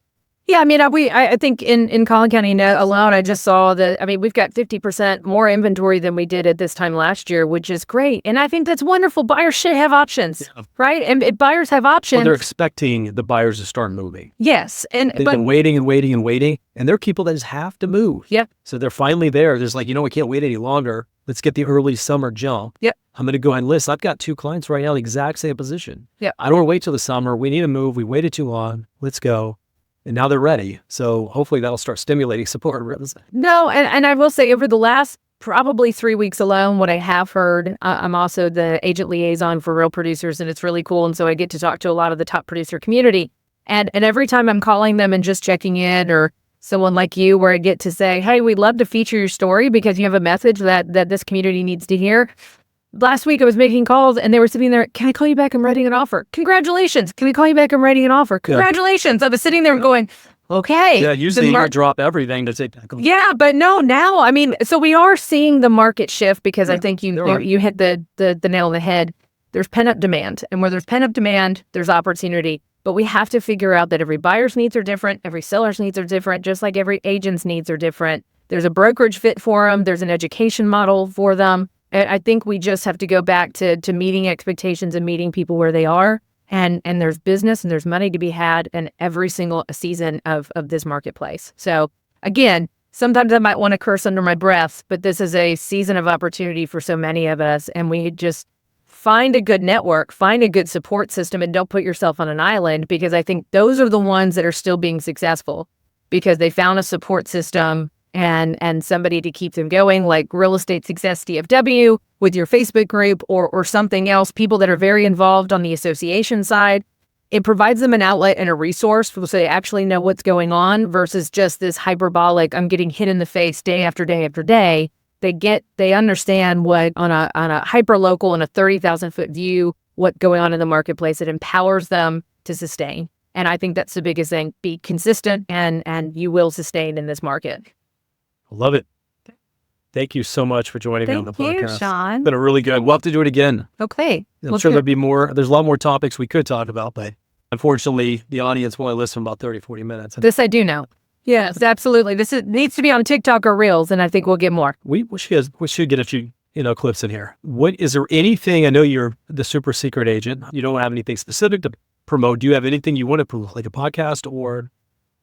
Speaker 3: Yeah, I mean, I think in Collin County alone, I just saw that, we've got 50% more inventory than we did at this time last year, which is great. And I think that's wonderful. Buyers should have options, right? And if buyers have options.
Speaker 2: Well, they're expecting the buyers to start moving.
Speaker 3: Yes.
Speaker 2: They've been waiting and waiting and waiting. And there are people that just have to move.
Speaker 3: Yeah.
Speaker 2: So they're finally there. There's I can't wait any longer. Let's get the early summer jump.
Speaker 3: Yep.
Speaker 2: I'm going to go ahead and list. I've got 2 clients right now, the exact same position.
Speaker 3: Yeah.
Speaker 2: I don't want to wait till the summer. We need to move. We waited too long. Let's go. And now they're ready. So hopefully that'll start stimulating support.
Speaker 3: No, and I will say over the last probably 3 weeks alone, what I have heard, I'm also the agent liaison for Real Producers, and it's really cool. And so I get to talk to a lot of the top producer community. And every time I'm calling them and just checking in, or someone like you, where I get to say, hey, we'd love to feature your story because you have a message that this community needs to hear. Last week I was making calls and they were sitting there, can I call you back? I'm writing an offer. Congratulations. Can we call you back? I'm writing an offer. Congratulations. I was sitting there going, okay.
Speaker 2: Yeah, usually you drop everything to take that.
Speaker 3: Yeah, but no, now, so we are seeing the market shift, because I think you hit the nail on the head. There's pent-up demand. And where there's pent-up demand, there's opportunity. But we have to figure out that every buyer's needs are different. Every seller's needs are different, just like every agent's needs are different. There's a brokerage fit for them. There's an education model for them. And I think we just have to go back to meeting expectations and meeting people where they are. And there's business and there's money to be had in every single season of this marketplace. So again, sometimes I might want to curse under my breath, but this is a season of opportunity for so many of us. And we just find a good network, find a good support system, and don't put yourself on an island, because I think those are the ones that are still being successful because they found a support system and somebody to keep them going, like Real Estate Success DFW with your Facebook group or something else, people that are very involved on the association side. It provides them an outlet and a resource so they actually know what's going on versus just this hyperbolic, I'm getting hit in the face day after day after day. They understand what on a hyper local and a 30,000 foot view, what's going on in the marketplace. It empowers them to sustain. And I think that's the biggest thing. Be consistent and you will sustain in this market.
Speaker 2: I love it. Thank you so much for joining me on the podcast.
Speaker 3: Thank you, Shaune.
Speaker 2: It's been a really good. We'll have to do it again.
Speaker 3: Okay.
Speaker 2: I'm sure there'll be more. There's a lot more topics we could talk about, but unfortunately, the audience will only listen about 30, 40 minutes.
Speaker 3: This I do know. Yes, absolutely. This needs to be on TikTok or Reels, and I think we'll get more.
Speaker 2: We should get a few clips in here. Is there anything? I know you're the super secret agent. You don't have anything specific to promote. Do you have anything you want to promote, like a podcast, or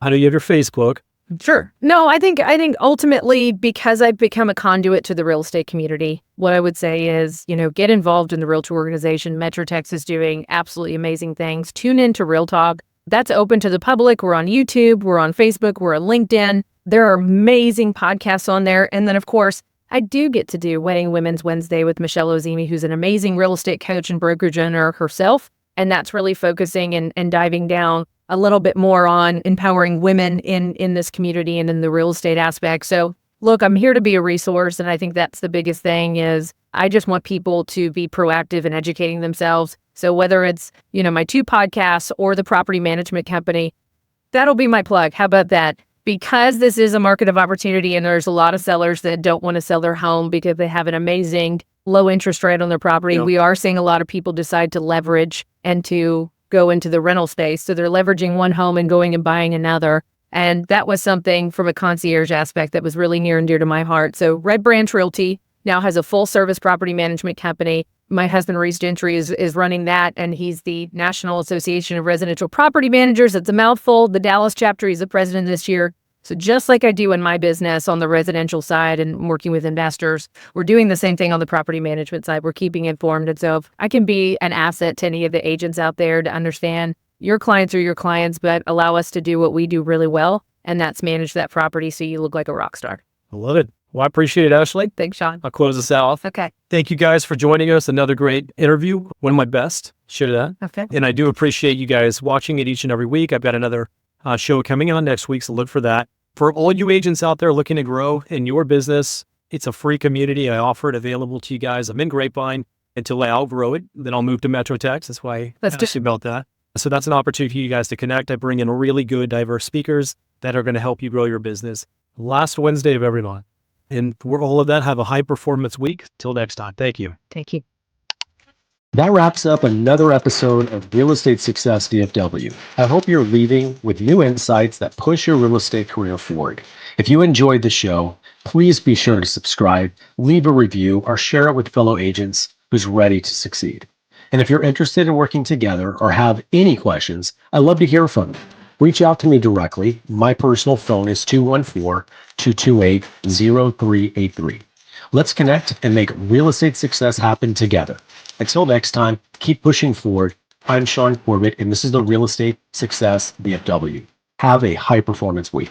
Speaker 2: I know you have your Facebook?
Speaker 3: Sure. No, I think ultimately, because I've become a conduit to the real estate community, what I would say is, get involved in the Realtor organization. MetroTex is doing absolutely amazing things. Tune into Real Talk. That's open to the public. We're on YouTube. We're on Facebook. We're on LinkedIn. There are amazing podcasts on there. And then, of course, I do get to do Wedding Women's Wednesday with Michelle Ozimi, who's an amazing real estate coach and brokerage owner herself. And that's really focusing and diving down a little bit more on empowering women in this community and in the real estate aspect. So look, I'm here to be a resource. And I think that's the biggest thing is I just want people to be proactive in educating themselves. So whether it's, my 2 podcasts or the property management company, that'll be my plug. How about that? Because this is a market of opportunity and there's a lot of sellers that don't want to sell their home because they have an amazing low interest rate on their property.
Speaker 2: Yep.
Speaker 3: We are seeing a lot of people decide to leverage and to go into the rental space. So they're leveraging one home and going and buying another. And that was something from a concierge aspect that was really near and dear to my heart. So RedBranch Realty now has a full service property management company. My husband, Reese Gentry, is running that, and he's the National Association of Residential Property Managers. It's a mouthful. The Dallas chapter, he's the president this year. So just like I do in my business on the residential side and working with investors, we're doing the same thing on the property management side. We're keeping informed. And so if I can be an asset to any of the agents out there to understand your clients are your clients, but allow us to do what we do really well, and that's manage that property so you look like a rock star.
Speaker 2: I love it. Well, I appreciate it, Ashley.
Speaker 3: Thanks, Shaune.
Speaker 2: I'll close this out.
Speaker 3: Okay.
Speaker 2: Thank you guys for joining us. Another great interview. One of my best. Share that.
Speaker 3: Okay.
Speaker 2: And I do appreciate you guys watching it each and every week. I've got another show coming on next week, so look for that. For all you agents out there looking to grow in your business, it's a free community. I offer it available to you guys. I'm in Grapevine until I outgrow it. Then I'll move to MetroTex. That's why I asked you about that. So that's an opportunity for you guys to connect. I bring in really good, diverse speakers that are going to help you grow your business. Last Wednesday of every month. And for all of that, have a high performance week. Till next time. Thank you.
Speaker 3: Thank you.
Speaker 1: That wraps up another episode of Real Estate Success DFW. I hope you're leaving with new insights that push your real estate career forward. If you enjoyed the show, please be sure to subscribe, leave a review, or share it with fellow agents who's ready to succeed. And if you're interested in working together or have any questions, I'd love to hear from you. Reach out to me directly. My personal phone is 214-228-0383. Let's connect and make real estate success happen together. Until next time, keep pushing forward. I'm Shaune Corbett, and this is the Real Estate Success DFW. Have a high performance week.